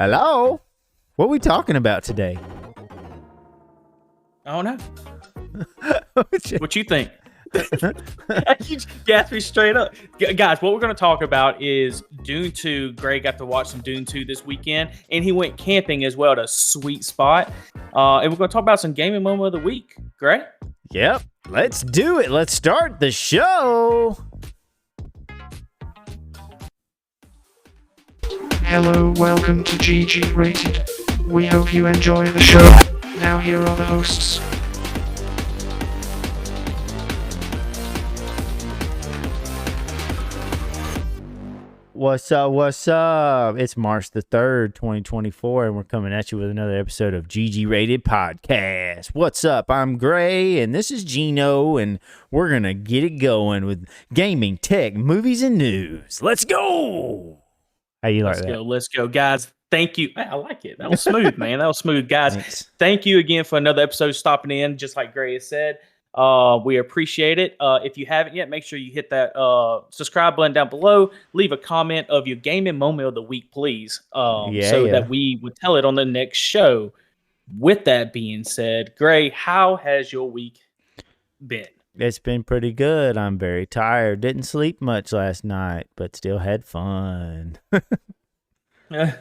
Hello? What are we talking about today? I don't know. What you think? You just gasped me straight up. Guys, what we're going to talk about is Dune 2. Gray got to watch some Dune 2 this weekend, and he went camping as well at a sweet spot. And we're going to talk about some gaming moment of the week. Gray? Yep, let's do it. Let's start the show. Hello, welcome to GGRated. We hope you enjoy the show. Now here are the hosts. What's up? What's up? It's March the 3rd, 2024, and we're coming at you with another episode of GGRated Podcast. What's up? I'm Gray, and this is Gino, and we're going to get it going with gaming, tech, movies, and news. Let's go! How you like that? Let's go, guys. Thank you. I like it. That was smooth, man. That was smooth, guys. Thanks. Thank you again for another episode stopping in, just like Gray has said. We appreciate it. If you haven't yet, make sure you hit that subscribe button down below. Leave a comment of your gaming moment of the week, please, that we would tell it on the next show. With that being said, Gray, how has your week been? It's been pretty good. I'm very tired. Didn't sleep much last night, but still had fun. Well,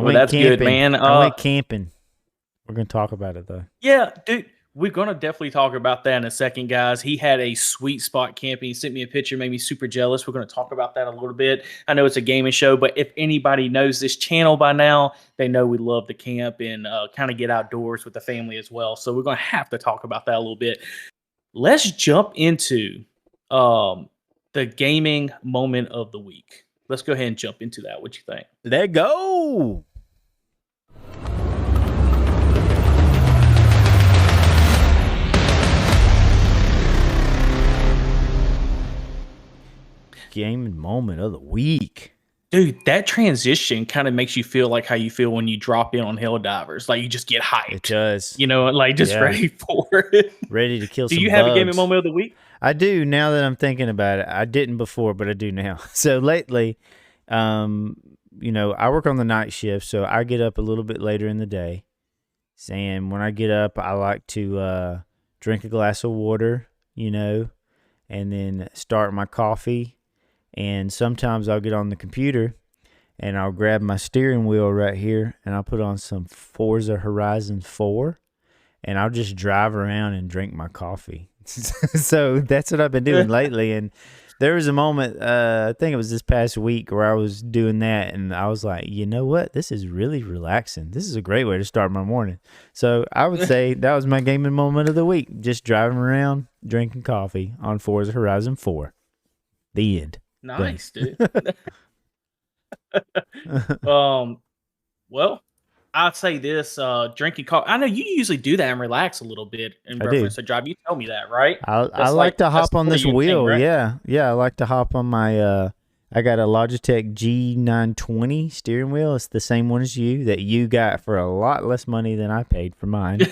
that's good, man. I went camping. We're going to talk about it, though. Yeah, dude. We're going to definitely talk about that in a second, guys. He had a sweet spot camping. He sent me a picture, made me super jealous. We're going to talk about that a little bit. I know it's a gaming show, but if anybody knows this channel by now, they know we love to camp and kind of get outdoors with the family as well. So we're going to have to talk about that a little bit. Let's jump into the gaming moment of the week. Let's go ahead and jump into that. What you think? Let's go! Gaming moment of the week. Dude, that transition kind of makes you feel like how you feel when you drop in on Helldivers. Like you just get hyped. It does. You know, like just ready for it. Ready to kill some Do you have bugs. a gaming moment of the week? I do, now that I'm thinking about it. I didn't before, but I do now. So lately, I work on the night shift, so I get up a little bit later in the day. And when I get up, I like to drink a glass of water, and then start my coffee. And sometimes I'll get on the computer and I'll grab my steering wheel right here and I'll put on some Forza Horizon 4 and I'll just drive around and drink my coffee. So that's what I've been doing lately. And there was a moment, I think it was this past week, where I was doing that and I was like, you know what? This is really relaxing. This is a great way to start my morning. So I would say that was my gaming moment of the week. Just driving around, drinking coffee on Forza Horizon 4. The end. Nice, dude. Well, I'd say this, drinking coffee. I know you usually do that and relax a little bit in reference to drive. You tell me that, right? I like to hop on this wheel. Thing, right? Yeah. I like to hop on my, I got a Logitech G920 steering wheel. It's the same one as you that you got for a lot less money than I paid for mine.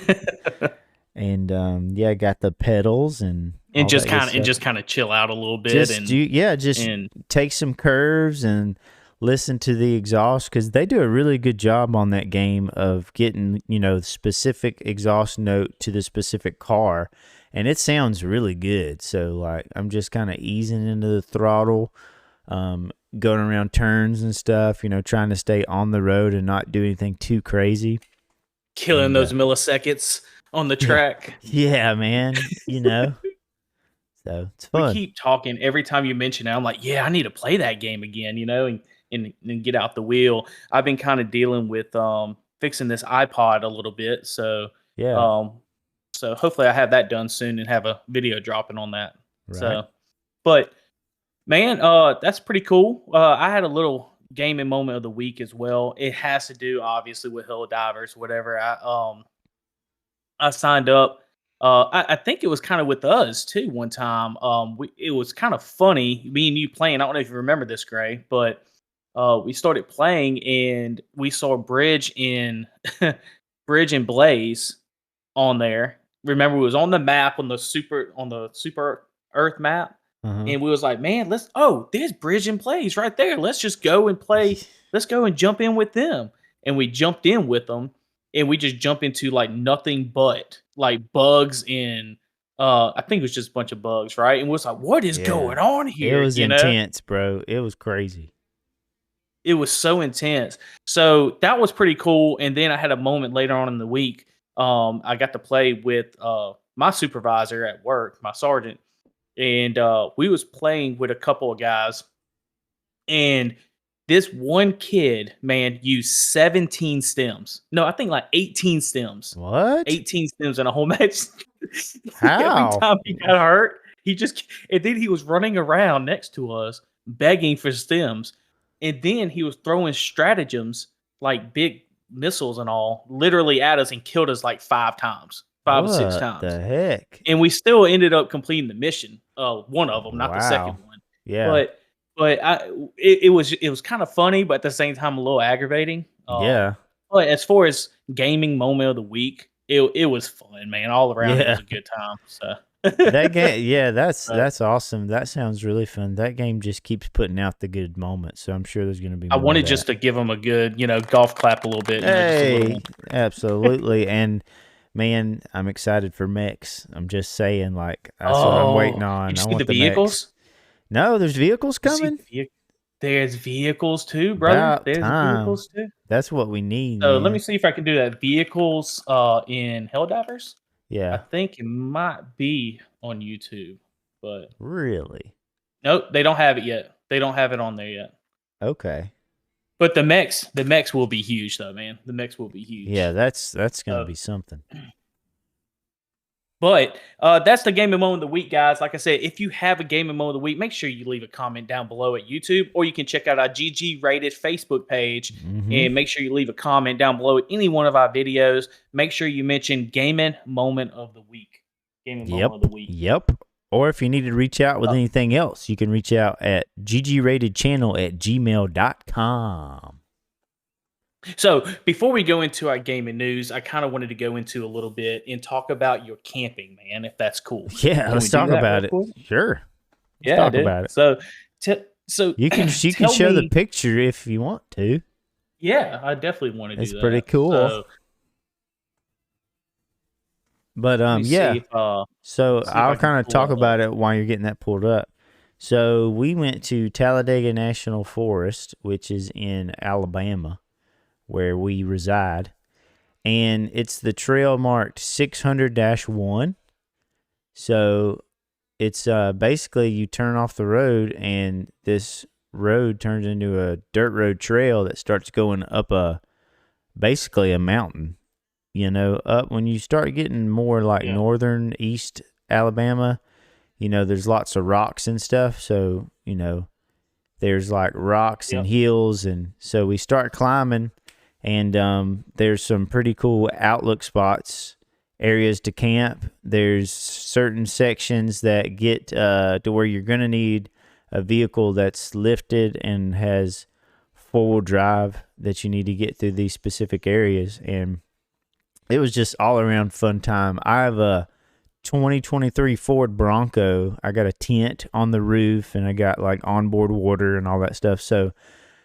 And I got the pedals and just kind of chill out a little bit and take some curves and listen to the exhaust, because they do a really good job on that game of getting specific exhaust note to the specific car, and it sounds really good. So like I'm just kind of easing into the throttle, going around turns and stuff, trying to stay on the road and not do anything too crazy, killing those milliseconds on the track. Yeah, man. So it's fun. We keep talking every time you mention it. I'm like, yeah, I need to play that game again, and get out the wheel. I've been kind of dealing with fixing this iPod a little bit. So so hopefully I have that done soon and have a video dropping on that. Right. So, but man, that's pretty cool. I had a little gaming moment of the week as well. It has to do obviously with Helldivers, whatever. I signed up. I think it was kind of with us too one time. It was kind of funny, me and you playing. I don't know if you remember this, Gray, but we started playing and we saw Bridge and Blaze on there. Remember, it was on the map on the Super Earth map. And we was like, man, there's Bridge and Plays right there. Let's just go and play. Let's go and jump in with them. And we jumped in with them, and we just jump into like nothing but like bugs and I think it was just a bunch of bugs, right? And we was like, what is going on here? It was intense, bro. It was crazy. It was so intense. So that was pretty cool. And then I had a moment later on in the week. I got to play with my supervisor at work, my sergeant, and we was playing with a couple of guys. And this one kid, man, used 17 stems. No, I think like 18 stems. What? 18 stems in a whole match. How? Every time he got hurt, and then he was running around next to us begging for stems. And then he was throwing stratagems, like big missiles and all, literally at us and killed us like 5 times, 5 or 6 times. What the heck? And we still ended up completing the mission. One of them, not the second one. Yeah. But it was kind of funny, but at the same time a little aggravating. Yeah. But as far as gaming moment of the week, it was fun, man. All around it was a good time. So that game, that's awesome. That sounds really fun. That game just keeps putting out the good moments, so I'm sure there's going to be more I wanted of just to give them a good, golf clap a little bit. Hey, absolutely. And man, I'm excited for mechs. I'm just saying, like, that's what I'm waiting on. You I see want the vehicles? Mechs. No, there's vehicles coming. There's vehicles too, brother. There's vehicles too. That's what we need. So man. let me see if I can do that. Vehicles in Helldivers. Yeah. I think it might be on YouTube, but really, nope, they don't have it yet. They don't have it on there yet. Okay. But the mechs will be huge, though, man. The mechs will be huge. Yeah, that's gonna be something. But that's the gaming moment of the week, guys. Like I said, if you have a gaming moment of the week, make sure you leave a comment down below at YouTube, or you can check out our GGRated Facebook page and make sure you leave a comment down below at any one of our videos. Make sure you mention gaming moment of the week. Gaming moment of the week. Yep. Or if you need to reach out with anything else, you can reach out at ggratedchannel@gmail.com. So before we go into our gaming news, I kind of wanted to go into a little bit and talk about your camping, man, if that's cool. Yeah, let's talk about it. Sure. Let's talk about it. So you can show the picture if you want to. Yeah, I definitely want to do that. It's pretty cool. But so I'll kind of talk about it while you're getting that pulled up. So we went to Talladega National Forest, which is in Alabama, where we reside, and it's the trail marked 600-1. So it's basically you turn off the road, and this road turns into a dirt road trail that starts going up basically a mountain. Up when you start getting more like northern east Alabama, there's lots of rocks and stuff. So, there's like rocks and hills. And so we start climbing, and there's some pretty cool outlook spots, areas to camp. There's certain sections that get to where you're going to need a vehicle that's lifted and has four-wheel drive that you need to get through these specific areas. And it was just all around fun time. I have a 2023 Ford Bronco. I got a tent on the roof, and I got like onboard water and all that stuff. So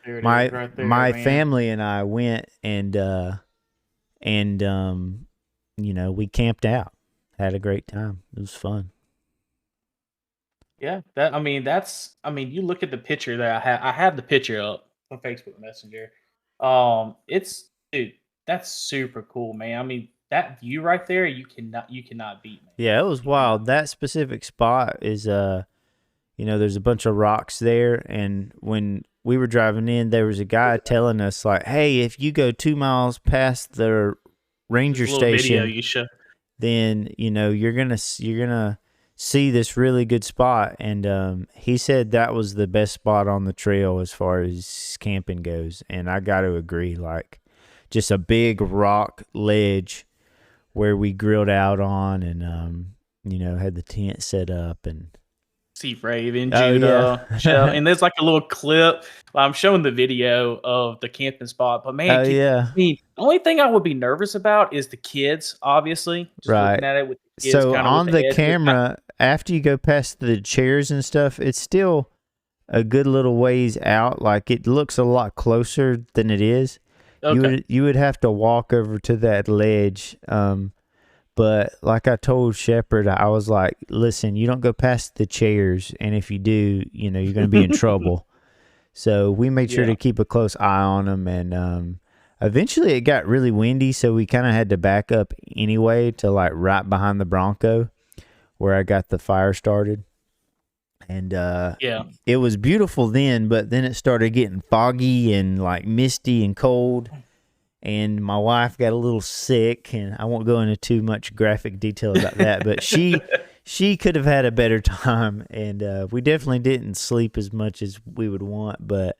my family and I went and we camped out, had a great time. It was fun. Yeah, you look at the picture that I have the picture up on Facebook Messenger. Dude, that's super cool, man. I mean, that view right there, you cannot beat, man. Yeah, it was wild. That specific spot is there's a bunch of rocks there, and when we were driving in, there was a guy telling us like, hey, if you go 2 miles past the ranger station, then you're gonna see this really good spot. And he said that was the best spot on the trail as far as camping goes, and I got to agree. Like, just a big rock ledge where we grilled out on, and had the tent set up, and see Raven, Judah, and there's like a little clip. I'm showing the video of the camping spot, but man, I mean, the only thing I would be nervous about is the kids, obviously. Just looking at it with the is So kind of with on the the edge. camera, after you go past the chairs and stuff, it's still a good little ways out. Like it looks a lot closer than it is. Okay. You would have to walk over to that ledge. But like I told Shepard, I was like, listen, you don't go past the chairs, and if you do, you're going to be in trouble. So we made sure to keep a close eye on them, and eventually it got really windy, so we kind of had to back up anyway to like right behind the Bronco where I got the fire started. And it was beautiful then, but then it started getting foggy and like misty and cold. And my wife got a little sick, and I won't go into too much graphic detail about that, but she could have had a better time, and we definitely didn't sleep as much as we would want, but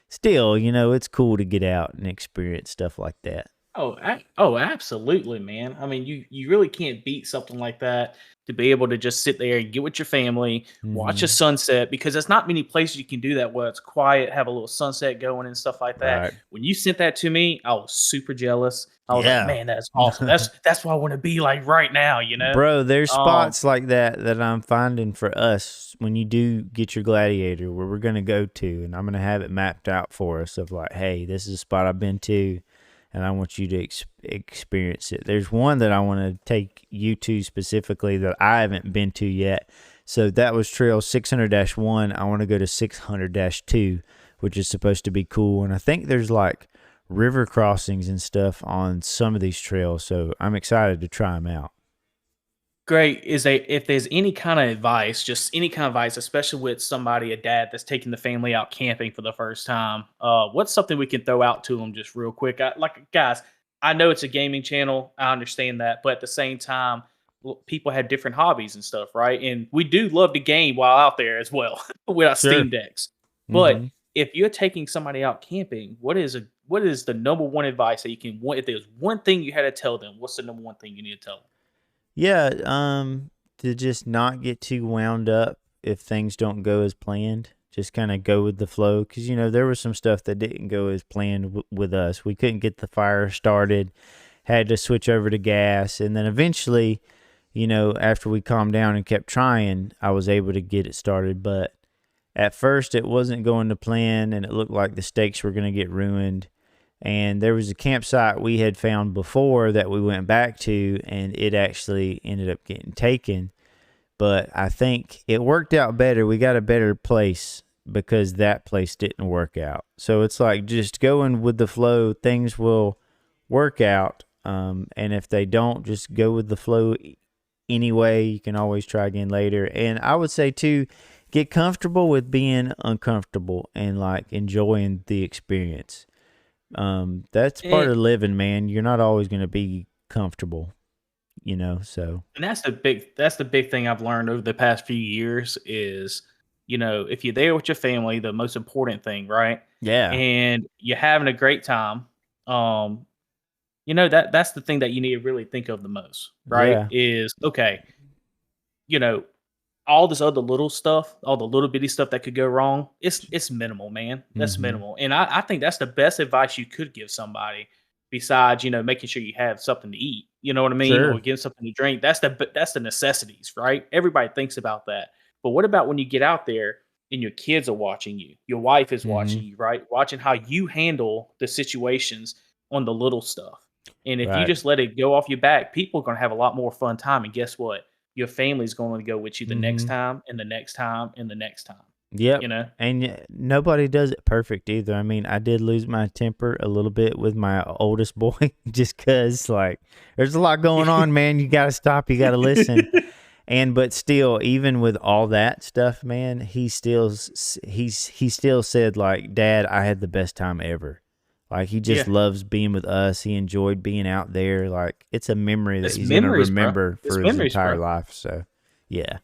still, it's cool to get out and experience stuff like that. Oh, absolutely, man. I mean, you really can't beat something like that, to be able to just sit there and get with your family, watch a sunset, because there's not many places you can do that where it's quiet, have a little sunset going and stuff like that. Right. When you sent that to me, I was super jealous. I was Yeah. like, man, that's awesome. That's what I want to be like right now, Bro, there's spots like that I'm finding for us when you do get your Gladiator where we're going to go to, and I'm going to have it mapped out for us of like, hey, this is a spot I've been to, and I want you to experience it. There's one that I want to take you to specifically that I haven't been to yet. So that was Trail 600-1. I want to go to 600-2, which is supposed to be cool. And I think there's like river crossings and stuff on some of these trails. So I'm excited to try them out. Great. If there's any kind of advice, just any kind of advice, especially with somebody, a dad that's taking the family out camping for the first time, what's something we can throw out to them just real quick? Guys, I know it's a gaming channel. I understand that, but at the same time, people have different hobbies and stuff, right? And we do love to game while out there as well with our Steam decks. But if you're taking somebody out camping, what is the number one advice that you can? If there's one thing you had to tell them, what's the number one thing you need to tell them? Yeah, to just not get too wound up if things don't go as planned. Just kind of go with the flow, because there was some stuff that didn't go as planned with us. We couldn't get the fire started, had to switch over to gas, and then eventually, after we calmed down and kept trying, I was able to get it started. But at first, it wasn't going to plan, and it looked like the stakes were going to get ruined. And there was a campsite we had found before that we went back to, and it actually ended up getting taken. But I think it worked out better. We got a better place because that place didn't work out. So it's like just going with the flow, things will work out. And if they don't, just go with the flow anyway. You can always try again later. And I would say, too, get comfortable with being uncomfortable and like enjoying the experience. That's part of living, man. You're not always going to be comfortable, so. And that's the big thing I've learned over the past few years is, if you're there with your family, the most important thing, right? Yeah. And you're having a great time. That's the thing that you need to really think of the most, right? Yeah. Is okay, all this other little stuff, all the little bitty stuff that could go wrong, it's minimal, man. That's minimal. And I think that's the best advice you could give somebody besides, making sure you have something to eat. You know what I mean? Sure. Or give something to drink. That's the necessities, right? Everybody thinks about that. But what about when you get out there and your kids are watching you? Your wife is watching you, right? Watching how you handle the situations on the little stuff. And if you just let it go off your back, people are going to have a lot more fun time. And guess what? Your family's going to go with you the next time and the next time and the next time. Yep. And nobody does it perfect either. I mean, I did lose my temper a little bit with my oldest boy just because, like, there's a lot going on, man. You got to stop. You got to listen. But still, even with all that stuff, man, he still said, like, Dad, I had the best time ever. Like, he just loves being with us. He enjoyed being out there. Like, it's a memory that he's going to remember for his entire life. So, yeah,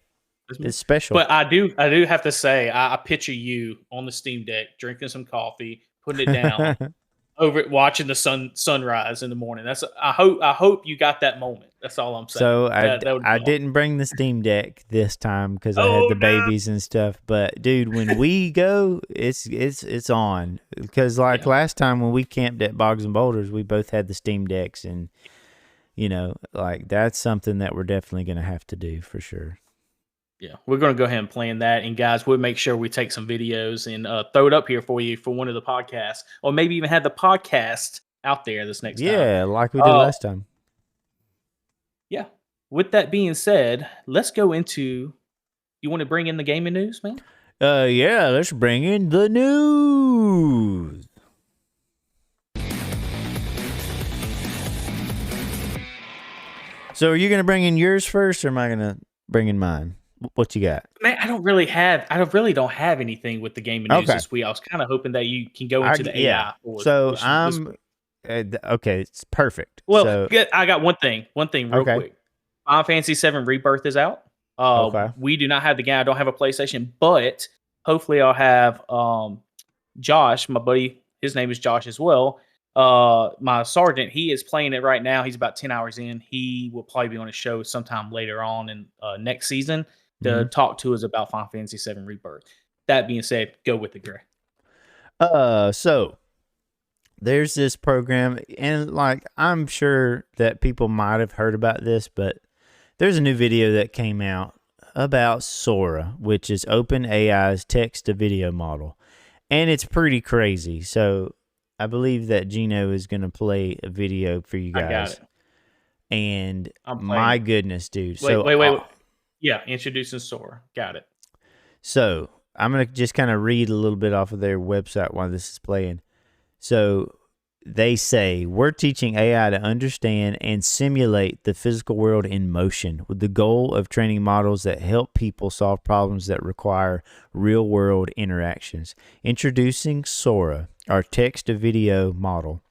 it's special. But I do have to say, I picture you on the Steam Deck, drinking some coffee, putting it down, over it, watching the sunrise in the morning. I hope you got that moment. That's all I'm saying. So I didn't bring the Steam Deck this time because I had the babies and stuff. But dude, when we go, it's on, because last time when we camped at Bogs and Boulders, we both had the Steam Decks, and Like that's something that we're definitely going to have to do for sure. Yeah, we're going to go ahead and plan that. And guys, we'll make sure we take some videos and throw it up here for you for one of the podcasts, or maybe even have the podcast out there this next time. Yeah, like we did last time. Yeah. With that being said, let's go into. You want to bring in the gaming news, man? Yeah, let's bring in the news. So are you going to bring in yours first, or am I going to bring in mine? What you got? Man, I really don't have anything with the gaming news this week. I was kind of hoping that you can go into the AI. So I'm okay. It's perfect. Well, so, I got one thing real quick. Final Fantasy VII Rebirth is out. We do not have the game. I don't have a PlayStation, but hopefully I'll have Josh, my buddy. His name is Josh as well. My sergeant, he is playing it right now. He's about 10 hours in. He will probably be on a show sometime later on in next season to talk to us about Final Fantasy VII Rebirth. That being said, go with it, Gray. So there's this program, and like I'm sure that people might have heard about this, but there's a new video that came out about Sora, which is OpenAI's text-to-video model, and it's pretty crazy. So I believe that Gino is going to play a video for you guys. I got it. And my goodness, dude. Wait. Yeah, introducing Sora. Got it. So I'm going to just kind of read a little bit off of their website while this is playing. So they say, we're teaching AI to understand and simulate the physical world in motion with the goal of training models that help people solve problems that require real-world interactions. Introducing Sora, our text-to-video model.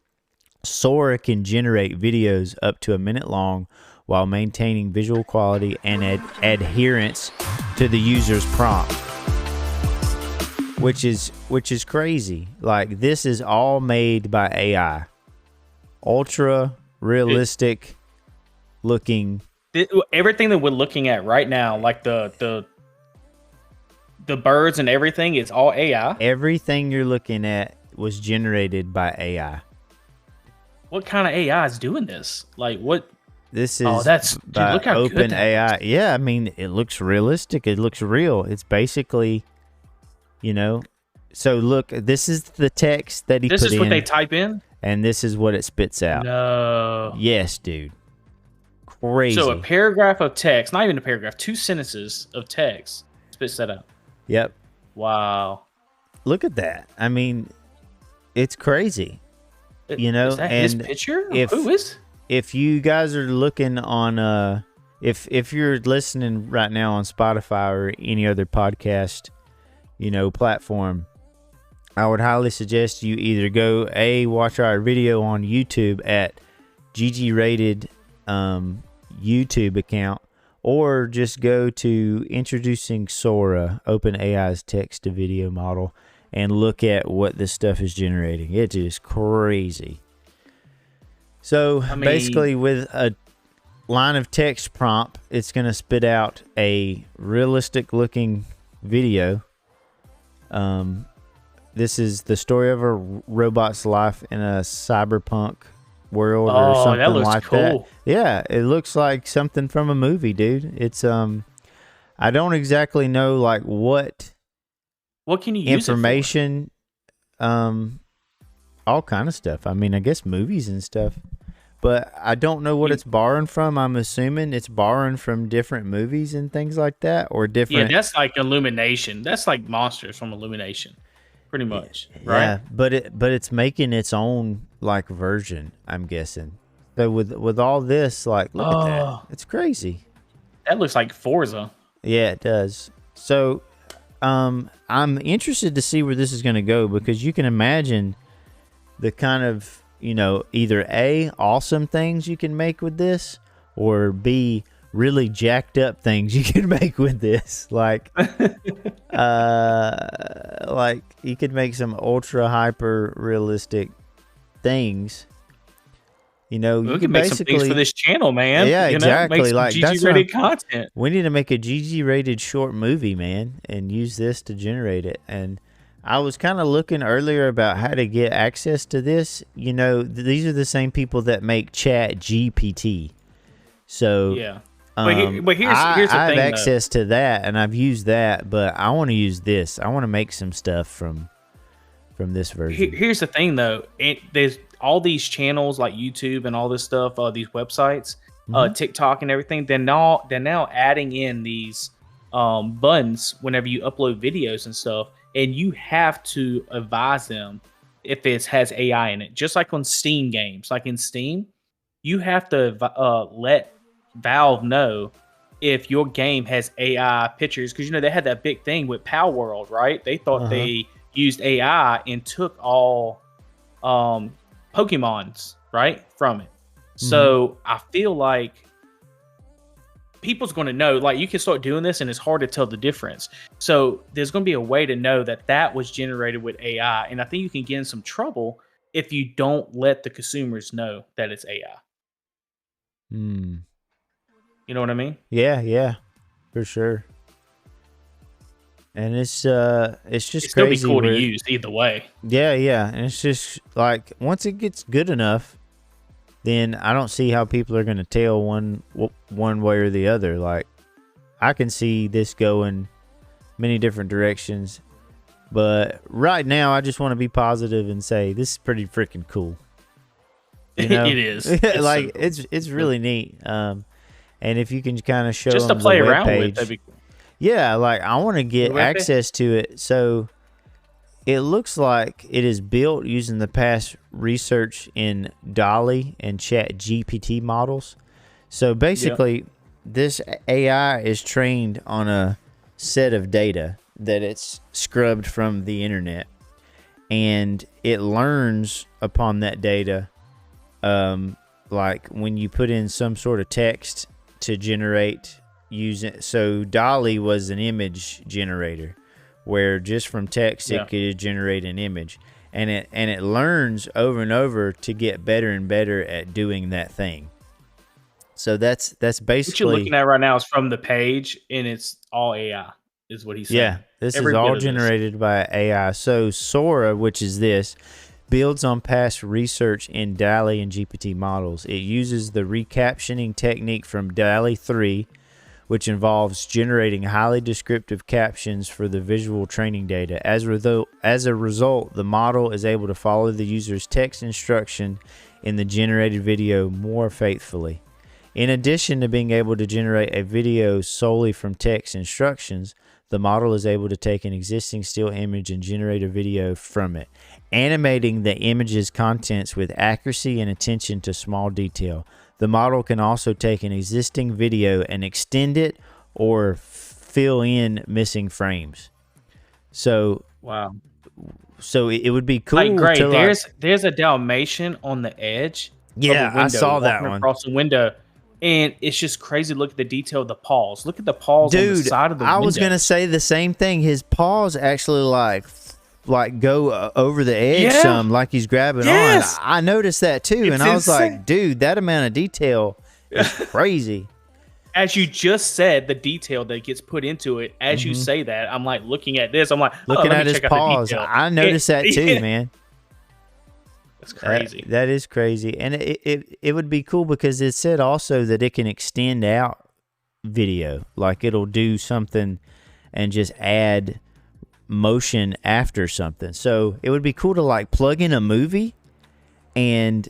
Sora can generate videos up to a minute long while maintaining visual quality and adherence to the user's prompt. Which is crazy. Like, this is all made by AI. Ultra realistic looking. Everything that we're looking at right now, like the birds and everything, it's all AI. Everything you're looking at was generated by AI. What kind of AI is doing this? Like what? This is dude, look how good OpenAI. Yeah, I mean, it looks realistic. It looks real. It's basically, so look, this is the text that he put in. This is what they type in? And this is what it spits out. No. Yes, dude. Crazy. So a paragraph of text, not even a paragraph, 2 sentences of text spits that out. Yep. Wow. Look at that. I mean, it's crazy. Is that his picture? Who is? If you guys are looking on, if you're listening right now on Spotify or any other podcast, platform, I would highly suggest you either go watch our video on YouTube at GGRated YouTube account, or just go to Introducing Sora, OpenAI's text-to-video model, and look at what this stuff is generating. It is crazy. So basically, with a line of text prompt, it's going to spit out a realistic-looking video. This is the story of a robot's life in a cyberpunk world or something that looks like cool. that. Yeah, it looks like something from a movie, dude. It's I don't exactly know like what can you use information, all kind of stuff. I mean, I guess movies and stuff. But I don't know what it's borrowing from. I'm assuming it's borrowing from different movies and things like that, or different. Yeah, that's like Illumination. That's like monsters from Illumination, pretty much, right? Yeah, but it's making its own like version, I'm guessing. So with all this, like, look at that. It's crazy. That looks like Forza. Yeah, it does. So, I'm interested to see where this is going to go, because you can imagine the kind of, either A, awesome things you can make with this, or B, really jacked up things you can make with this. Like, like you could make some ultra hyper realistic things. We can make some things for this channel, man. Yeah, exactly. Make some like GG-rated content. We need to make a GG-rated short movie, man, and use this to generate it. And I was kind of looking earlier about how to get access to this. You know, these are the same people that make Chat GPT. So Yeah. But here's I the have thing, though. access to that, and I've used that, but I want to use this. I want to make some stuff from this version. Here's the thing, though. There's all these channels like YouTube and all this stuff, these websites, TikTok and everything. They're now adding in these buttons whenever you upload videos and stuff, and you have to advise them if it has AI in it. Just like on Steam games, like in Steam, you have to let Valve know if your game has AI pictures, because they had that big thing with Power World, right? They thought they used AI and took all Pokemons right from it. So I feel like people's going to know, like, you can start doing this and it's hard to tell the difference. So there's going to be a way to know that was generated with AI, and I think you can get in some trouble if you don't let the consumers know that it's AI. You know what I mean? Yeah, for sure. And it's just Still crazy. Be cool to use either way. Yeah, and it's just like once it gets good enough, then I don't see how people are going to tell one way or the other. Like, I can see this going many different directions, but right now I just want to be positive and say this is pretty freaking cool. You know? It is. Like, so cool. it's really neat. And if you can kind of show just to them play the around webpage, with, that'd be cool. Yeah, like I want to get access to it. So it looks like it is built using the past research in DALL-E and Chat GPT models. So basically, this AI is trained on a set of data that it's scrubbed from the internet, and it learns upon that data. Like when you put in some sort of text to generate so DALL-E was an image generator where just from text it could generate an image, and it learns over and over to get better and better at doing that thing. So that's basically what you're looking at right now is from the page, and it's all AI is what he's saying. Yeah, this is all generated by AI. So Sora, which is this, builds on past research in DALL-E and GPT models. It uses the recaptioning technique from DALL-E 3, which involves generating highly descriptive captions for the visual training data. As a result, the model is able to follow the user's text instruction in the generated video more faithfully. In addition to being able to generate a video solely from text instructions, the model is able to take an existing still image and generate a video from it, animating the image's contents with accuracy and attention to small detail. The model can also take an existing video and extend it or fill in missing frames. So wow. So it would be cool. Like, great. To there's a Dalmatian on the edge. Yeah, of a window, I saw that one across the window, and it's just crazy. Look at the detail of the paws. Look at the paws on the side of the window. I was gonna say the same thing. His paws actually like go over the edge some, like he's grabbing on. I noticed that too, and I was like, dude, that amount of detail is crazy. As you just said, the detail that gets put into it, as you say that, I'm like looking at this. I'm like, looking let at me his check out the paws. detail. I noticed that too, man. That's crazy. That is crazy. And it would be cool because it said also that it can extend out video. Like it'll do something and just add motion after something. So it would be cool to like plug in a movie and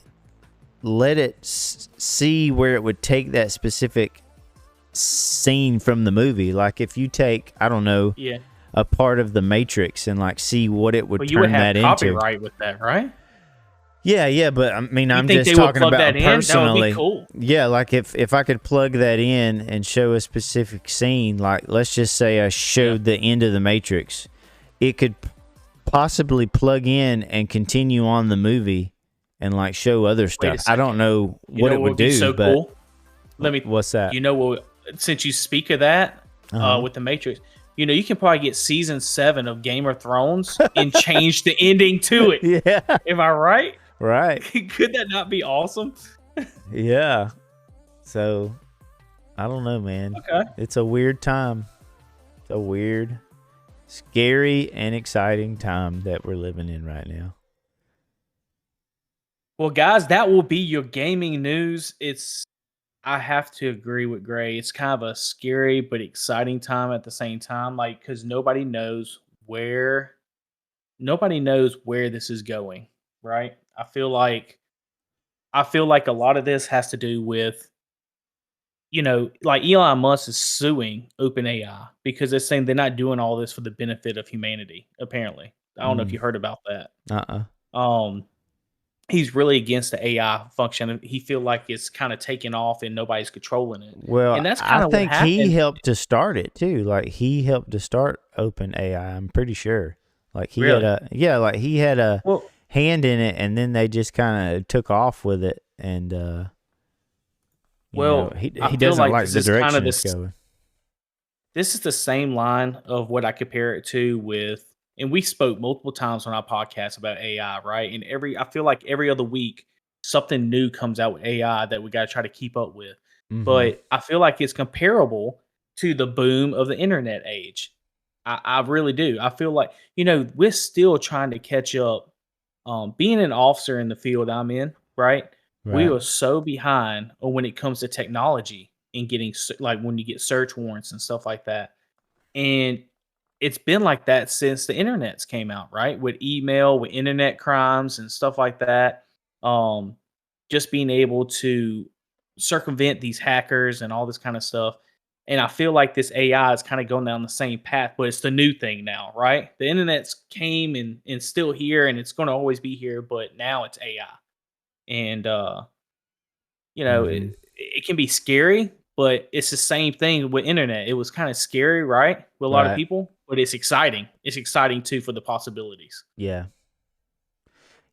let it see where it would take that specific scene from the movie. Like if you take, I don't know, a part of the Matrix and like see what it would turn that into. You would have copyright with that, right? Yeah, but I mean, I'm just talking about personally. That would be cool. Yeah, like if I could plug that in and show a specific scene, like let's just say I showed the end of the Matrix, it could possibly plug in and continue on the movie and like show other stuff. I don't know what it would do. So but cool. What's that? You know what? Since you speak of that with the Matrix, you know, you can probably get season 7 of Game of Thrones and change the ending to it. Yeah. Am I right? Right. Could that not be awesome? Yeah. So, I don't know, man. Okay. It's a weird time. It's a weird Scary and exciting time that we're living in right now. Well, guys, that will be your gaming news. I have to agree with Gray. It's kind of a scary but exciting time at the same time, like because nobody knows where this is going, right? I feel like a lot of this has to do with, like Elon Musk is suing OpenAI because they're saying they're not doing all this for the benefit of humanity. Apparently, I don't know if you heard about that. Um, he's really against the AI function. He feel like it's kind of taking off and nobody's controlling it. Well, And that's I kind of what think happened. he helped to start it too. Like he helped to start OpenAI. I'm pretty sure. Like he Really? had a Well, hand in it, and then they just kind of took off with it. And he I feel doesn't like like this the is kind direction of it's going. this is the same line of what I compare it to with, and we spoke multiple times on our podcast about AI, right? And I feel like every other week something new comes out with AI that we got to try to keep up with. Mm-hmm. But I feel like it's comparable to the boom of the internet age. I really do. I feel like, we're still trying to catch up. Being an officer in the field I'm in, right? We Right. are so behind on when it comes to technology and getting like when you get search warrants and stuff like that. And it's been like that since the internet's came out, right? With email, with internet crimes and stuff like that. Um, just being able to circumvent these hackers and all this kind of stuff. And I feel like this AI is kind of going down the same path, but it's the new thing now, right? The internet's came and still here and it's going to always be here, but now it's AI. And Mm-hmm. it can be scary, but it's the same thing with internet. It was kind of scary, right? With a lot of Right. people, but it's exciting. It's exciting too for the possibilities. Yeah.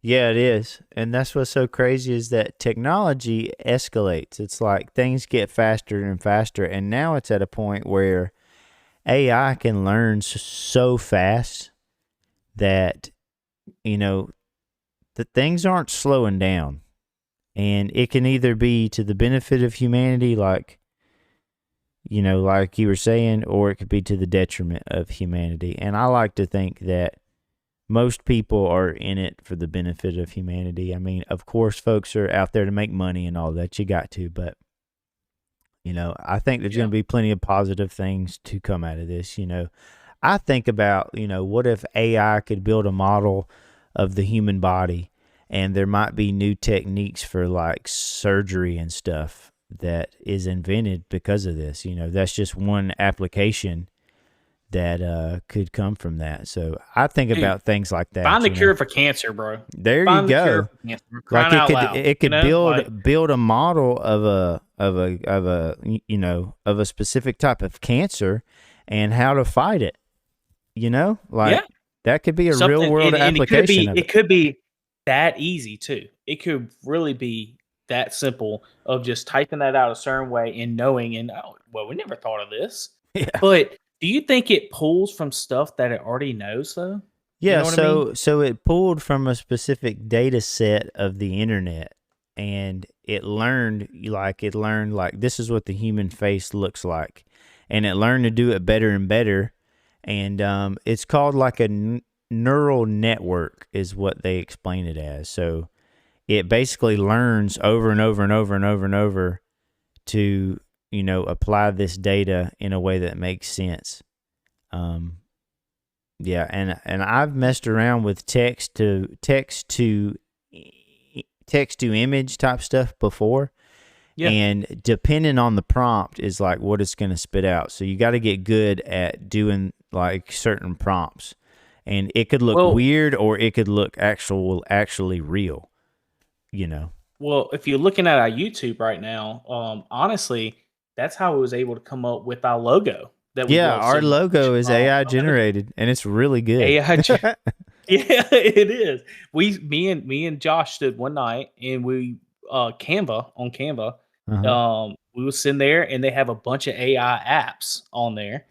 Yeah, it is. And that's what's so crazy is that technology escalates. It's like things get faster and faster. And now it's at a point where AI can learn so fast that, the things aren't slowing down. And it can either be to the benefit of humanity, like you were saying, or it could be to the detriment of humanity. And I like to think that most people are in it for the benefit of humanity. I mean, of course, folks are out there to make money and all that. You got to, but I think there's going to be plenty of positive things to come out of this. I think about, what if AI could build a model of the human body, and there might be new techniques for like surgery and stuff that is invented because of this. That's just one application that could come from that. So I think about things like that. Find the cure for cancer, bro. There Find you the cure go. for cancer. We're crying Like out loud. it could build a model of a specific type of cancer and how to fight it. That could be a real world application. It could be that easy too. It could really be that simple of just typing that out a certain way and knowing we never thought of this. Yeah. But do you think it pulls from stuff that it already knows though? Yeah, You know what I mean? so it pulled from a specific data set of the internet, and it learned like this is what the human face looks like, and it learned to do it better and better, and it's called like a neural network is what they explain it as. So it basically learns over and over and over and over and over to apply this data in a way that makes sense. Yeah, and I've messed around with text to image type stuff before. Yeah. And depending on the prompt is like what it's going to spit out. So you got to get good at doing like certain prompts. And it could look weird or it could look actually real, Well, if you're looking at our YouTube right now, honestly, that's how we was able to come up with our logo. Our logo is AI generated, and it's really good. AI, yeah, it is. Me and Josh stood one night, and we Canva. We was sitting there, and they have a bunch of AI apps on there,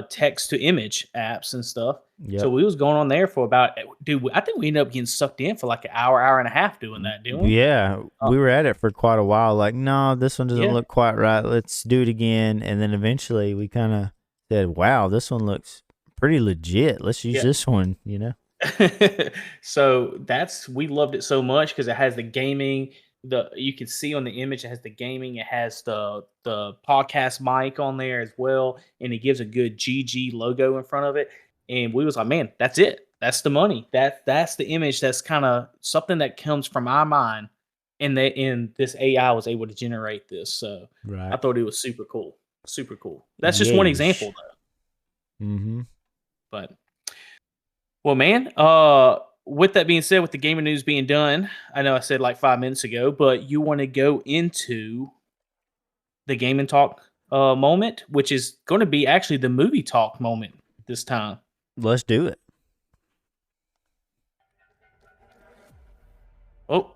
text to image apps and stuff. Yep. So we was going on there for about, I think we ended up getting sucked in for like an hour and a half doing that, didn't we? Yeah, we were at it for quite a while. Like, no, this one doesn't look quite right. Let's do it again. And then eventually we kind of said, wow, this one looks pretty legit. Let's use Yeah. this one, you know? So we loved it so much because it has the gaming. You can see on the image it has the gaming. It has the podcast mic on there as well, and it gives a good GG logo in front of it. And we was like, man, that's it. That's the money. That's the image. That's kind of something that comes from our mind, and this AI was able to generate this. So Right. I thought it was super cool. Super cool. That's just one example though. Mm-hmm. But well, man, with that being said, with the gaming news being done, I know I said like 5 minutes ago, but you want to go into the gaming talk moment, which is going to be actually the movie talk moment this time. Let's do it. Oh,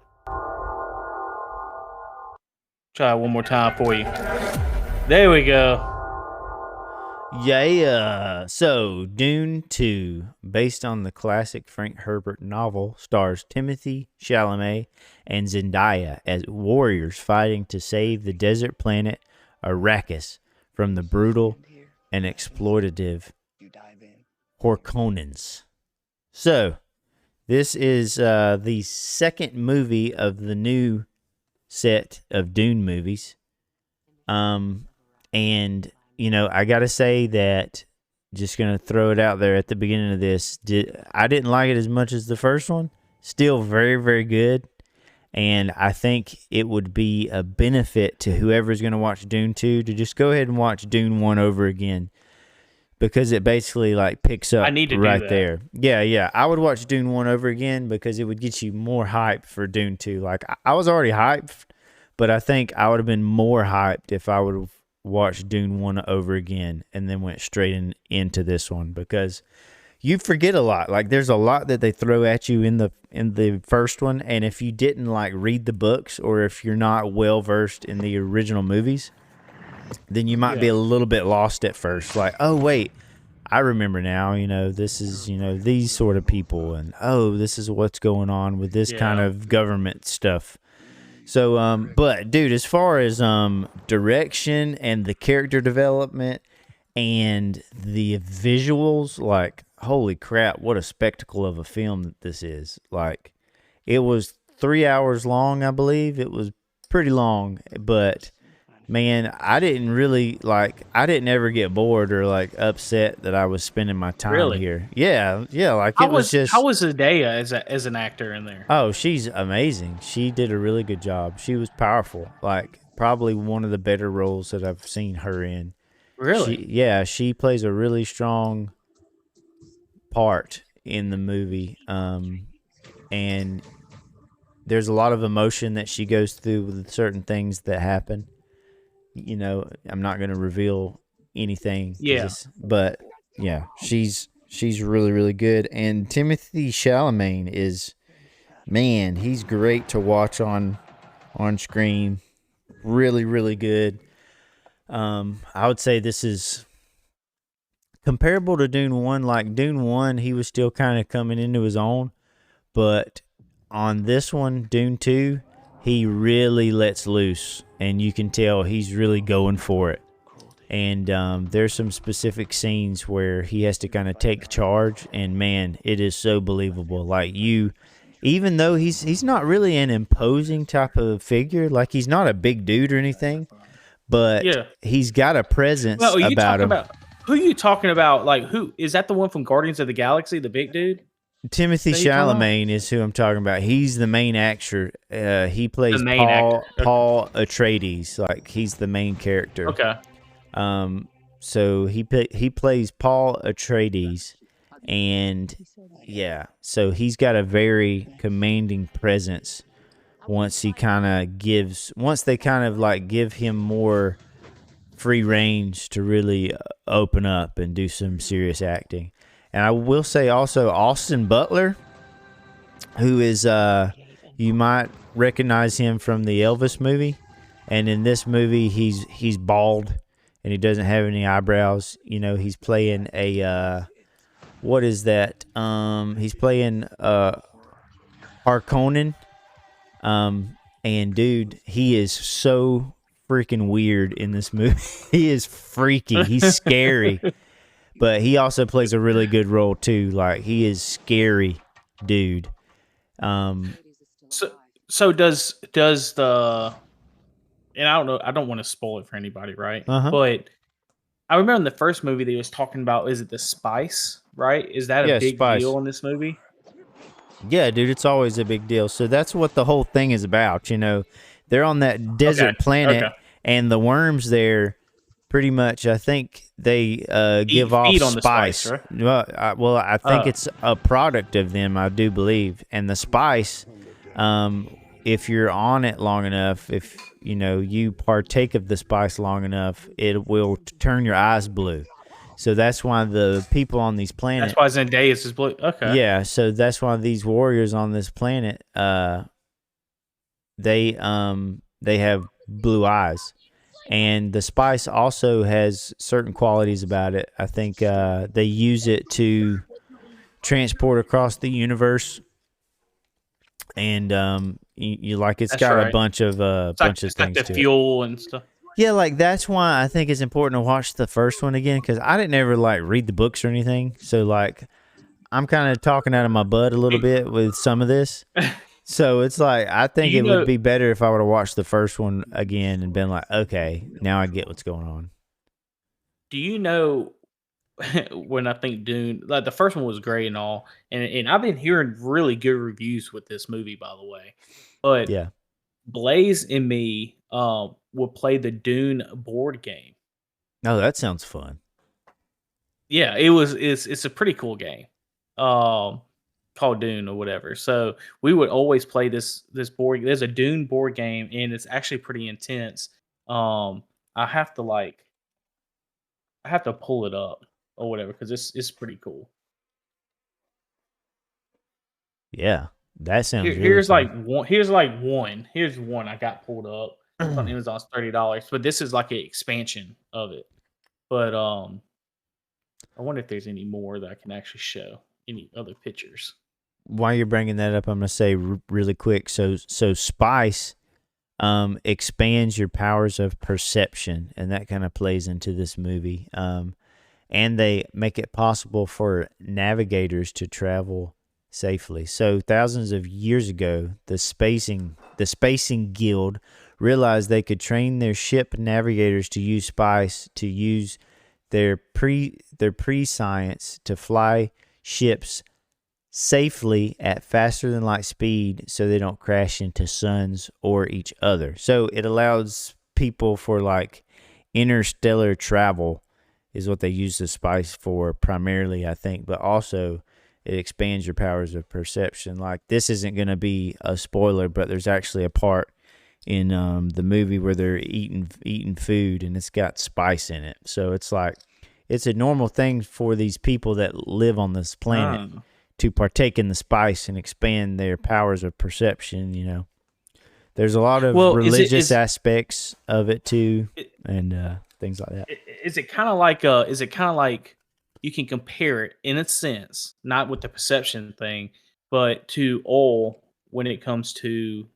try one more time for you. There we go. Yeah. So, Dune 2, based on the classic Frank Herbert novel, stars Timothy Chalamet and Zendaya as warriors fighting to save the desert planet Arrakis from the brutal and exploitative Harkonnens. So, this is the second movie of the new set of Dune movies. And you know, I got to say that, just going to throw it out there at the beginning of this, I didn't like it as much as the first one. Still very, very good. And I think it would be a benefit to whoever's going to watch Dune 2 to just go ahead and watch Dune 1 over again. Because it basically like picks up I need to right do that. there. Yeah. I would watch Dune 1 over again because it would get you more hype for Dune 2. Like, I was already hyped, but I think I would have been more hyped if I would have watched Dune 1 over again and then went straight into this one, because you forget a lot. Like, there's a lot that they throw at you in the first one, and if you didn't like read the books, or if you're not well versed in the original movies, then you might be a little bit lost at first. Like, oh wait, I remember now, you know, this is, you know, these sort of people, and oh, this is what's going on with this kind of government stuff. So, but dude, as far as direction and the character development and the visuals, like, holy crap, what a spectacle of a film that this is. Like, it was 3 hours long, I believe. It was pretty long, but man, I didn't ever get bored or like upset that I was spending my time here. Yeah, like how was Zendaya as an actor in there? Oh, she's amazing. She did a really good job. She was powerful. Like, probably one of the better roles that I've seen her in. Really? She plays a really strong part in the movie. And there's a lot of emotion that she goes through with certain things that happen. You know, I'm not going to reveal anything. But yeah, she's really, really good. And Timothy Chalamet is, man, he's great to watch on screen. Really, really good. I would say this is comparable to Dune 1. Like, Dune 1, he was still kind of coming into his own. But on this one, Dune 2, he really lets loose, and you can tell he's really going for it. And there's some specific scenes where he has to kind of take charge, and man, it is so believable. Like, even though he's not really an imposing type of figure, like, he's not a big dude or anything, but he's got a presence about him. Who are you talking about? Like, who is that? The one from Guardians of the Galaxy, the big dude? Timothy Chalamet is who I'm talking about. He's the main actor. He plays Paul Atreides. Like, he's the main character. Okay. So he plays Paul Atreides, and yeah, so he's got a very commanding presence. Once they kind of like give him more free range to really open up and do some serious acting. And I will say also Austin Butler, who is, you might recognize him from the Elvis movie. And in this movie, he's bald and he doesn't have any eyebrows. You know, he's playing what is that? He's playing Harkonnen. And dude, he is so freaking weird in this movie. He is freaky. He's scary. but he also plays a really good role too. Like he is scary, dude. So does the and I don't know, I don't want to spoil it for anybody, right? Uh-huh. But I remember in the first movie they was talking about, is it the spice, right? Is that a Yeah, big spice. deal in this movie? Yeah, dude, it's always a big deal. So that's what the whole thing is about. They're on that desert planet, Okay. and the worms there, pretty much, I think they give off feed on the spice, spice. right? I think it's a product of them, I do believe. And the spice, if you're on it long enough, if you partake of the spice long enough, it will turn your eyes blue. So that's why the people on these planets. That's why Zendaya is blue. Okay. Yeah, so that's why these warriors on this planet, they have blue eyes, and the spice also has certain qualities about it. I think they use it to transport across the universe, and you like it's That's got a right. bunch of It's like things the to it. fuel and stuff. Yeah, like that's why I think it's important to watch the first one again, because I didn't ever like read the books or anything. So like I'm kind of talking out of my butt a little bit with some of this. So it's like I think it would be better if I would have watched the first one again and been like, okay, now I get what's going on. Do you know when I think Dune, like the first one was great and all, and I've been hearing really good reviews with this movie, by the way. But Yeah. Blaze and me will play the Dune board game. Oh, that sounds fun. Yeah, it's a pretty cool game. Called Dune or whatever. So we would always play this board. There's a Dune board game, and it's actually pretty intense. I have to pull it up or whatever because it's pretty cool. Yeah, that sounds really Here's fun. one. Here's one I got pulled up. It's on Amazon. It's $30, but this is like an expansion of it. But I wonder if there's any more that I can actually show. Any other pictures? While you're bringing that up, I'm gonna say really quick. So spice expands your powers of perception, and that kind of plays into this movie. And they make it possible for navigators to travel safely. So thousands of years ago, the spacing guild realized they could train their ship navigators to use spice, to use their pre-science to fly ships safely at faster than light speed so they don't crash into suns or each other. So it allows people for like interstellar travel is what they use the spice for primarily, I think, but also it expands your powers of perception. Like this isn't going to be a spoiler, but there's actually a part in the movie where they're eating food and it's got spice in it. So it's like it's a normal thing for these people that live on this planet to partake in the spice and expand their powers of perception. There's a lot of religious aspects of it too, and things like that. Is it kind of like you can compare it in a sense, not with the perception thing, but to oil when it comes to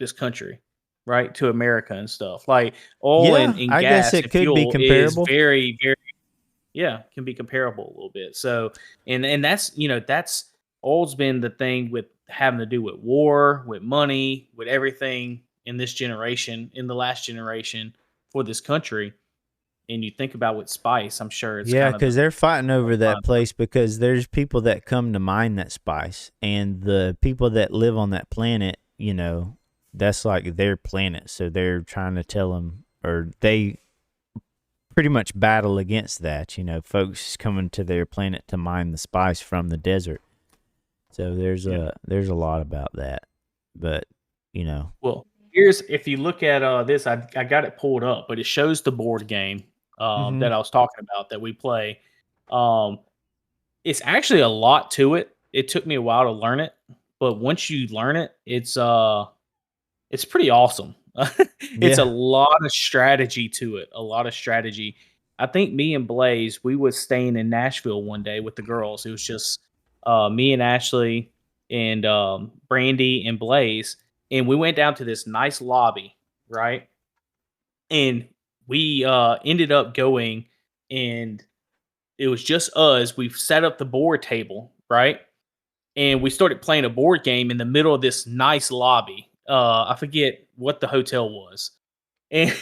this country, right? To America and stuff. Like oil and gas, I guess it could be comparable. Is very, very, can be comparable a little bit. So, and that's that's oil's been the thing with having to do with war, with money, with everything in this generation, in the last generation for this country. And you think about with spice, I'm sure it's because they're fighting over that place because there's people that come to mine that spice, and the people that live on that planet, that's like their planet. So they're trying to tell them, or they pretty much battle against that. Folks coming to their planet to mine the spice from the desert. So there's a lot about that, but Well, if you look at this, I got it pulled up, but it shows the board game that I was talking about that we play. It's actually a lot to it. It took me a while to learn it, but once you learn it, it's pretty awesome. It's a lot of strategy to it. A lot of strategy. I think me and Blaze, we was staying in Nashville one day with the girls. It was just me and Ashley and Brandy and Blaze, and we went down to this nice lobby, right? And we ended up going, and it was just us. We've set up the board table, right? And we started playing a board game in the middle of this nice lobby. I forget what the hotel was. And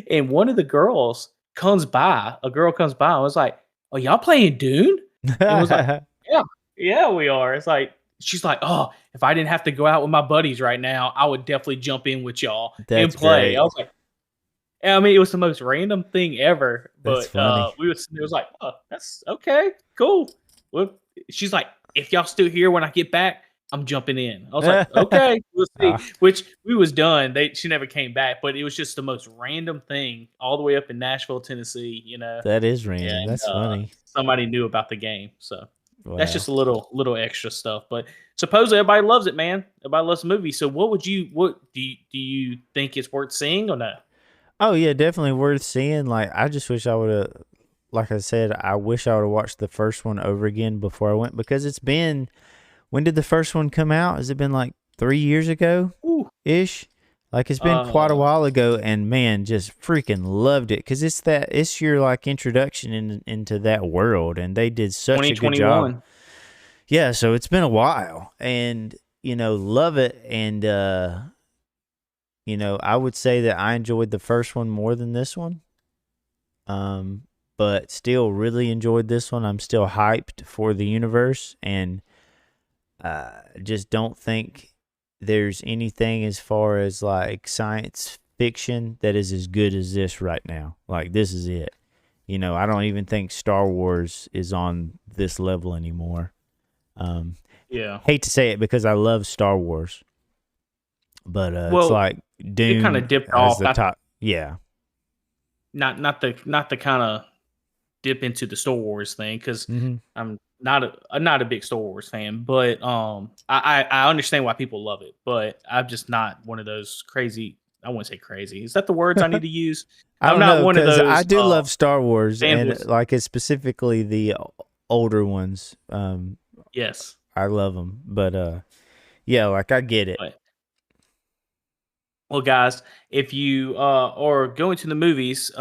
and one of the girls comes by, a girl comes by and was like, "Oh, y'all playing Dune?" And was like, "Yeah, yeah, we are." It's like she's like, "Oh, if I didn't have to go out with my buddies right now, I would definitely jump in with y'all and That's play." great. I was like, I mean, it was the most random thing ever, That's but funny. it was like, "Oh, that's okay, cool." Well, she's like, "If y'all still here when I get back, I'm jumping in." I was like, "Okay, we'll see." Ah, Which we was done. She never came back, but it was just the most random thing all the way up in Nashville, Tennessee. that is random. And That's funny. somebody knew about the game, so that's Wow. just a little extra stuff. But supposedly everybody loves it, man. Everybody loves the movie. So what do you think it's worth seeing or no? Oh yeah, definitely worth seeing. Like I just wish I would have, like I said, I wish I would have watched the first one over again before I went, because it's been. When did the first one come out? Has it been like 3 years ago Ooh. ish? Like it's been quite a Uh, while ago, and man, just freaking loved it, because it's your like introduction into that world, and they did such a good job. 2021. Yeah, so it's been a while, and love it, and I would say that I enjoyed the first one more than this one. But still really enjoyed this one. I'm still hyped for the universe, and just don't think there's anything as far as like science fiction that is as good as this right now. Like this is it. I don't even think Star Wars is on this level anymore. Yeah. Hate to say it because I love Star Wars, but it's Well, like Dune kinda dipped as off. the top. Yeah. Not the kind of dip into the Star Wars thing because hmm I'm not a big Star Wars fan, but I understand why people love it, but I'm just not one of those crazy. I wouldn't say crazy. Is that the words I need to use? I I'm don't not know, one of because those I do love Star Wars, and fanboys. like it's specifically the older ones. Yes, I love them, but yeah, like I get it. but well, guys, if you are going to the movies,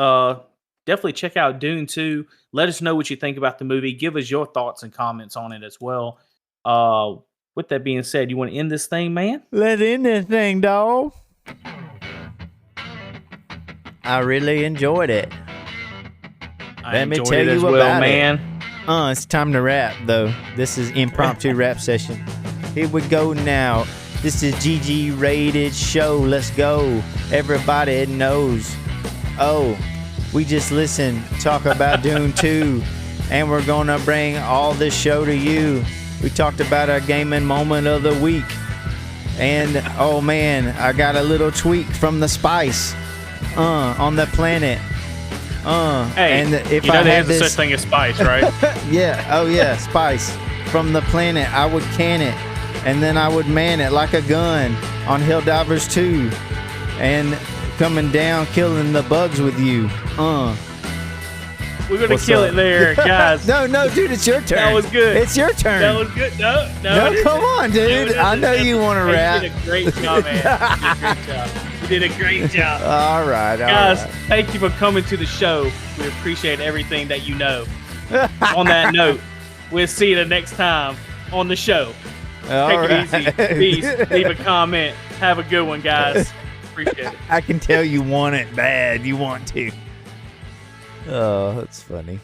definitely check out Dune 2. Let us know what you think about the movie. Give us your thoughts and comments on it as well. Uh, with that being said, you want to end this thing, man? Let in this thing, dog. I really enjoyed it. I Let me enjoyed tell it you as well, about it. man. It's time to rap, though. This is impromptu rap session. Here we go now. This is GGRated show. Let's go. Everybody knows. Oh, we just listened, talk about Dune 2, and we're going to bring all this show to you. We talked about our gaming moment of the week. And, oh man, I got a little tweak from the spice on the planet. Hey, and if you know I there's had a such this, thing as spice, right? yeah, oh yeah, spice from the planet, I would can it, and then I would man it like a gun on Helldivers 2, and coming down, killing the bugs with you. We're gonna What's kill up? it there, guys. No, dude, it's your turn. That was good. It's your turn. That was good. No, No, come on, dude. I know you want to rap. You did a great job, man. You did a great job. All right, Guys, right. thank you for coming to the show. We appreciate everything that you know. On that note, we'll see you the next time on the show. All Take it right. easy. Peace. Leave a comment. Have a good one, guys. Appreciate it. I can tell you want it bad. You want to. Oh, that's funny.